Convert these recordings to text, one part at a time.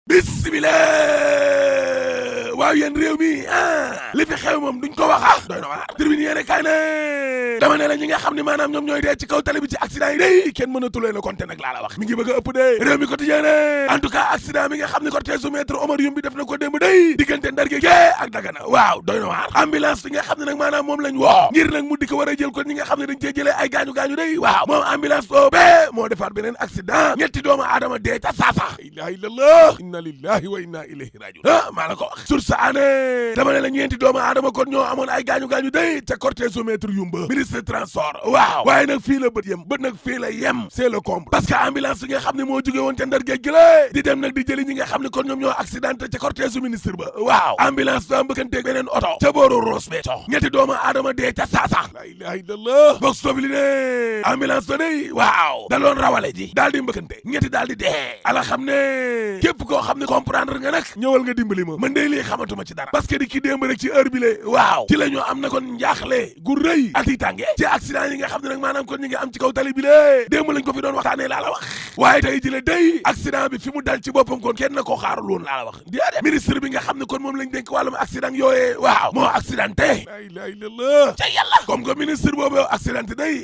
bismillah waaw yéen réew mi li fi xew moom duñ ko wax doy na waar tribune yéene kaay ne dama ne la ñi nga xam ne maanaam ñoom ñooy dee ci kaw tali bi ci accident yi day kenn mënatu leen a compter nag laa la wax mi ngi bëgg a ëpp de réew mi quotidien ne en tout cas accident mi nga xam ne cortège su maître Omar Youm bi def na ko démb day diggante Ndar Géej ak Dagana waaw doy na waar ambulance bi nga xam ne nag maanaam moom lañ woo ngir nag mu di ko war a jël ko ñi nga xam ne dañ cee jëlee ay gaañu-gaañu day waaw moom ambulance boobee moo defaat beneen accident ñetti doomu aadama dee ca saasa ilaha illallah inna lillahi wa inna ilayhi rajiun maa la ko wax sur sa année dama ne la ñeenti doomu aadama kon ñoo amoon ay gaañu-gaañu day ca cortège su maître Youm ba ministre transport waaw waaye nag fii la bët yem bët nag fii la yem c'est le comble parce que ambulance bi nga xam ne moo jóge woon ca Ndar Géej gi la di dem nag di jëli ñi nga xam ne kon ñoom ñoo accidenté ca cortège su ministre ba waaw ambulance ba mbëkkanteeg beneen oto ca booru Ross Béthio ñetti doomu aadama dee ca saasa la ilaha illallah box sobli ne ambulance ba day waaw da loon rawale ji daal di mbëkkante ñetti daal di dee ala xam ne képp koo xam ne comprendre nga nag ñëwal nga dimbali ma man day lii xamatuma ci dara parce que di ki démb rek ci heure bi le waaw ci la ñu am na kon njaaxle gu rëy ak tiitange ci accident yi nga xam ne nag maanaam kon ñi ngi am ci kaw tali bi le démb lañ ko fi doon waxtaanee laa la wax waaye tey ji le day accident bi fi mu dal ci boppam kon kenn na koo xaarul woon laa la wax déedéet ministre bi nga xam ne kon moom lañ dénk wàllum accident yooyee waaw moo accidenté la ilaha illallah ca yàlla comme que ministre boobu accidenté day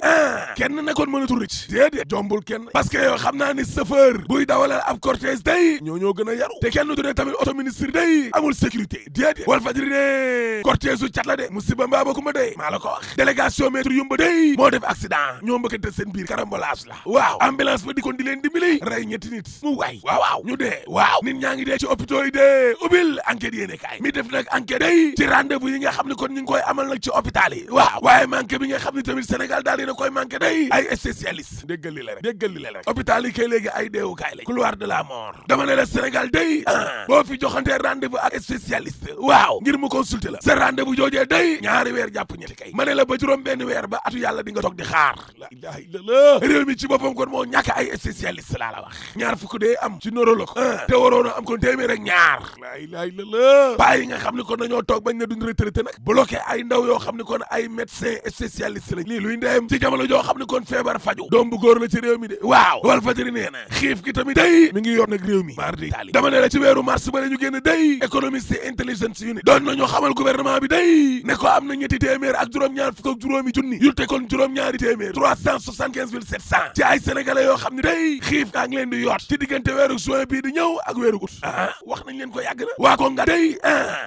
kenn na kon mënatul rëcc déedéet jombul kenn parce que yow xam naa ni chauffeur buy dawalal ab cortège day ñoo gën a yaru te kenn du ne tamit auto ministre day amul sécurité déedéet wal fajri ne cortège su cat la de musiba mbaa bakuma day maa la ko wax délégation maître Youm ba day moo def accident ñoo mbëkkante seen biir carambolage la waaw ambulance ba di kon di leen dimbali rey ñetti nit mu waay waaw ñu dee waaw nit ñaa ngi dee ci hôpitaux yi dee ubbil enquête yéene kaay mi def nag enquête day ci rendez-vous yi nga xam ne kon ñu ngi koy amal nag ci hôpital yi waaw waaye manqué bi nga xam ne tamit Sénégal daal dina koy manqué day ay spécialiste déggal li la rek hôpital yi kay léegi ay deewukaay la couloir de la mort dama ne la Sénégal day boo fi joxantee rendez-vous ak spécialiste waaw ngir mu consulter la sa rendez-vous joojee day ñaari weer jàpp ñetti kay ma ne la ba juróom benn weer ba atu yàlla di nga toog di xaar la ilaha illallah réew mi ci boppam kon moo ñàkk ay spécialiste laa la wax ñaar fukk dee am ci neurologue te waroon a am kon téeméer rek ñaar la ilaha illallah paa yi nga xam ne kon dañoo toog bañ na duñ retraité nag bloqué ay ndaw yoo xam ne kon ay médecin spécialiste lañ lii luy ndeyam ci jamono joo xam ne kon feebar faju doom bu góor la ci réew mi de waaw wal fajëri nee na xiif gi tamit day mi ngi yor nag réew mi mardi taali dama ne la ci weeru mars ba la ñu génn day économiste intelligence unit doon nañoo xamal gouvernement bi day ne ko am na ñetti téeméer ak juróom-ñaar fukk ak juróomi junni yu te kon juróom-ñaari téeméer 375 700 ci ay sénégalais yoo xam ne day xiif gaa ngi leen di yoot ci diggante weeru juin bii di ñëw ak weeru août wax nañ leen ko yàgg na waa ko nga day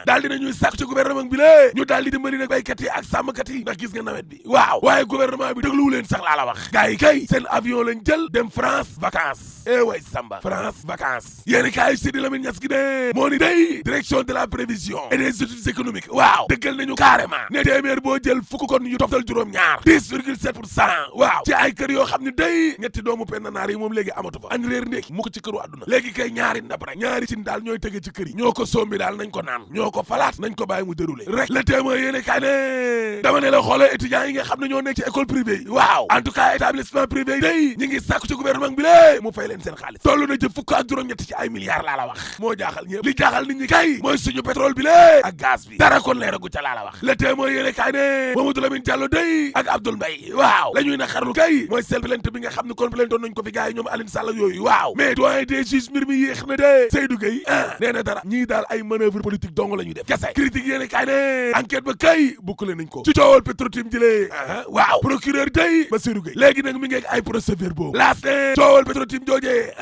daal di nañuy sàkk ci gouvernement bi lée ñu daal di dimbali nag baykat yi ak sàmmkat yi ndax gis nga nawet bi waaw waaye gouvernement bi dégluwu leen sax laa la wax gars yi kay seen avion lañ jël dem France vacances way Samba France vacances yéeni kaay Sidi Lamine Niass gi de moo ni day direction de la prévision et des études économiques waaw dëggal nañu carrément ne téeméer boo jël fukk kon yu toftal juróom-ñaar 10,7% waaw ci ay kër yoo xam ne day ñetti doomu pendanaar yi moom léegi amatu fa añ réer ndékki mu ko ci këru àdduna léegi kay ñaari ndab rek ñaari cin daal ñooy tëge ci kër yi ñoo ko sombi daal nañ ko naan ñoo ko falaat nañ ko bàyyi mu déroulé rek le témoin yéene kaay ne dama ne la xoolal étudiants yi nga xam ne ñoo nekk ci école privée yi waaw en tout cas établissement privé yi day ñi ngi sàkku ci gouvernement bi lée mu fay leen seen xaalis toll na jëf fukk ak juróom-ñett ci ay milliards laa la wax moo jaaxal ñëpp li jaaxal nit ñi kay mooy suñu pétrole bi lée ak gaz bi dara kon leeragu ca laa la wax le témoin yéene kaay ne Mamadou Lamine Diallo day ak Abdoul Mbaye waaw la ñuy na xarlu kay mooy seen plainte bi nga xam ne kon plaintoon nañ ko fi gars yi ñoom Aline Sall ak yooyu waaw mais doyen des juges mbir mi yéex na de Seydou Gueye nee na dara ñii daal ay manœuvre politique dong la ñuy def kese critique yéene kaay ne enquête ba kay bukkale nañ ko ci coowal Petro-Tim jëlee waaw procureur day ba Seydou Gueye léegi nag mi ngi ay procès-verbaux laas ne coowal Petro-Tim joojee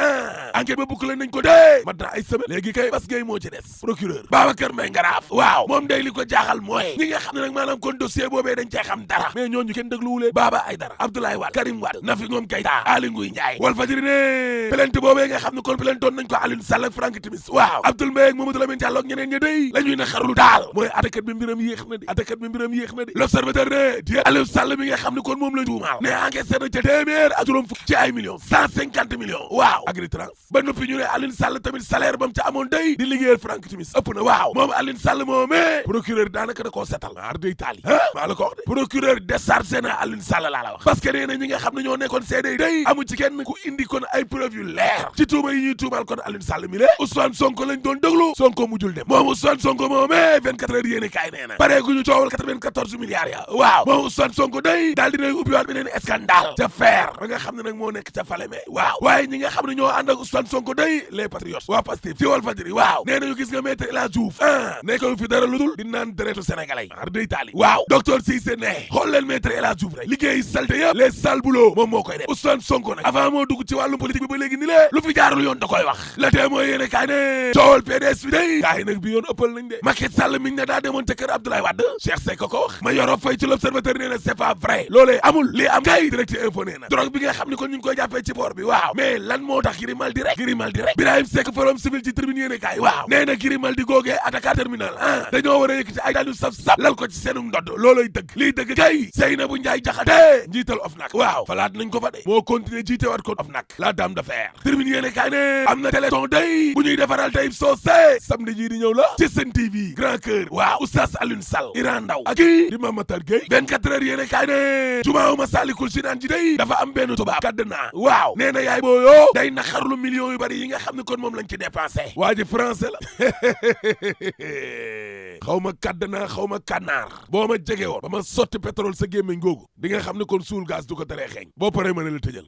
enquête ba bukkale nañ ko de mat na ay semaine léegi kay Bass Gueye moo ci des procureur Babacar Mbaye Ngaraaf waaw moom day li ko jaaxal mooy ñi nga xam ne nag maanaam kon dossier boobee dañ cee xam dara mais ñooñu kenn dégluwulee Baba Aïdara Abdoulaye Wade Karim Wade Nafi Ngom Keïta Aly Ngouille Ndiaye Walf Fadjri ne plainte boobee nga xam ne kon plaintoon nañ ko Alioune Sall ak Franck Timis waaw Abdoul Mbaye ak Mamadou Lamine Diallo ak ñeneen ña day la ñuy na xarlu daal mooy attaquant bi mbiram yéex na di l'observateur ne di Aliou Sall mi nga xam ne kon moom la tuumaal ne encaissé na ca téeméer ak juróom fukk ci ay millions 150 millions waaw Agritrans ba noppi ñu ne Alioune Sall tamit salaire bam ca amoon day di liggéeyal Franck Timis ëpp na waaw waaw moom Alioune Sall moomee procureur daanaka da koo setal maar day taali maa la ko wax de procureur déchargé na Alioune Sall laa la wax parce que nee na ñi nga xam ne ñoo nekkoon seede day amu ci kenn ku indi kon ay preuve yu leer ci tuuma yi ñuy tuumal kon Alioune Sall mi le Ousmane Sonko lañ doon déglu Sonko mujjul dem moom Ousmane Sonko moomee 24 heures yéene kaay nee na pare guñu coowal 94 milliards ya waaw moom Ousmane Sonko day daal dinay ubbiwaat beneen scandale ca fer ba nga xam ne nag moo nekk ca Falémé waaw waaye ñi nga xam ne ñoo ànd ak Ousmane Sonko day les patriotes waa Pastef ci Walfadjri waaw nee nañu gis nga maître El Hadji Diouf nekkoon fi dara lu dul di naan deretu sénégalais ar day taali waaw docteur Cissé ne xool leen maître El Hadji Diouf rek liggéey salte yëpp les sales boulots moom moo koy def Ousmane Sonko nag avant moo dugg ci wàllum politique bi ba léegi ni lée lu fi jaarul yoon da koy wax la tee mooy yéene kaay ne coowal PDS bi day kaay nag bi yoon ëppal nañ de Macky Sall miñ ne daa demoon te kër Abdoulaye Wade Cheikh Seck ko wax ma yoroo fay ci l'Observateur nee na c'est pas vrai loolee amul li am kay direct info nee na drogue bi nga xam ne kon ñu ngi koy jàppee ci port bi waaw mais lan moo tax Grimaldi rek Birahim Seck forum civil ci tribune yéene kaay waaw nee na Grimaldi googee à Dakar terminal dañoo war a yëkkati ay daal yu saf-saf lal ko ci seenum ndodd looloy dëgg lii dëgg kay Seynabou Ndiaye Diakhaté njiital OFNAC waaw falaat nañ ko fa de moo continuer jiite waat ko OFNAC la dame de fer tribune yéene kaay ne am na téléthon day bu ñuy defaral Taïb Socé samedi jii di ñëw la ci Sen TV Grand Cœur waaw Oustaz Alioune Sall Iran Ndaw ak kii di Mamatar Gueye 24 heures yéene kaay ne jumaaw Massalikul Jinaan ji day dafa am benn tubaab kadd naa waaw nee na yaay booyoo day naxarlu millions yu bari yi nga xam ne kon moom lañ ci dépensé waa ji français la xaw ma kadd naa xaw ma kànnaar boo ma jege woon ba ma sotti pétrole sa gémmiñ googu di nga xam ne kon suul gaz du ko teree xeeñ boo paree mën a la tëjal